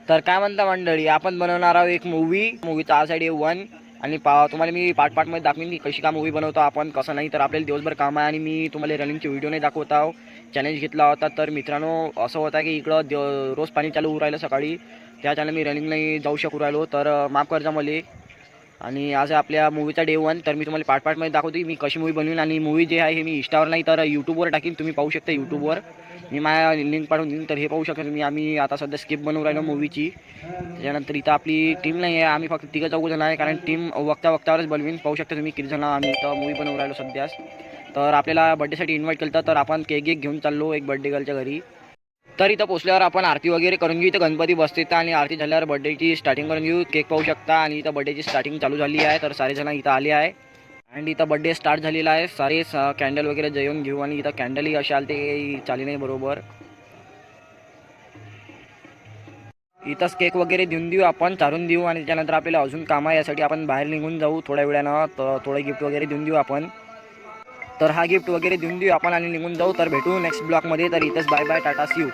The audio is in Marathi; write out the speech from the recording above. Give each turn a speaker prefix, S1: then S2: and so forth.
S1: तर काय म्हणता मंडळी, आपण बनवणार आहोत एक मूवीचा आज आहे 1 आणि तुम्हाला मी पार्टमध्ये दाखवीन की कशी का मूवी बनवतो आपण, कसं नाही. तर आपल्याला दिवसभर काम आहे आणि मी तुम्हाला रनिंगचे व्हिडिओ नाही दाखवत आहो. चॅलेंज घेतला होता. तर मित्रांनो असं होतं की इकडं रोज पाणी चालू राहिलं सकाळी, त्याच्यानं मी रनिंग नाही जाऊ शकू राहिलो. तर माफ करजा मला. आणि आज आपल्या मूवीचा डे 1. तर मी तुम्हाला पार्टमध्ये दाखवतो मी कशी मूवी बनवीन. आणि मूवी जे आहे हे मी इंस्टावर नाही तर यूट्यूबवर टाकीन, तुम्ही पाहू शकता. यूट्यूबवर मी माझ्या लिंक पाठवून देईन. तर हे पाहू शकता तुम्ही. आम्ही आता सध्या स्किप बनवून राहिलो मूवीची. त्याच्यानंतर इथं आपली टीम नाही आहे, आम्ही फक्त 3 जण आहे, कारण टीम वक्तावरच बनवीन. पाहू शकता तुम्ही किती जण आम्ही इथं मूवी बनवून राहिलो सध्याच. तर आपल्याला बड्डेसाठी इन्व्हाइट केलं तर आपण केक घेऊन चाललो एक बड्डे गर्लच्या घरी. तर इथं पोचल्यावर आपण आरती वगैरे करून घेऊ. इथं गणपती बसते आणि आरती झाल्यावर बड्डेची स्टार्टिंग करून घेऊ. केक पाहू शकता आणि इथं बड्डेची स्टार्टिंग चालू झाली आहे. तर सारे जण इथं आले आहे आणि इथं बड्डे स्टार्ट झालेला आहे. सारे कॅन्डल वगैरे जेवून घेऊ आणि इथं कॅन्डलही असे आले ते चाली नाही बरोबर. इथंच केक वगैरे देऊन देऊ आपण, चारून देऊ आणि त्यानंतर आपल्याला अजून काम आहे, यासाठी आपण बाहेर निघून जाऊ थोड्या वेळानं. तर थोडं गिफ्ट वगैरे देऊन देऊ आपण. तर हा गिफ्ट वगैरे देऊन देऊ आपण आणि निघून जाऊ. तर भेटू नेक्स्ट ब्लॉगमध्ये. तर इथंच bye bye, tata, see you.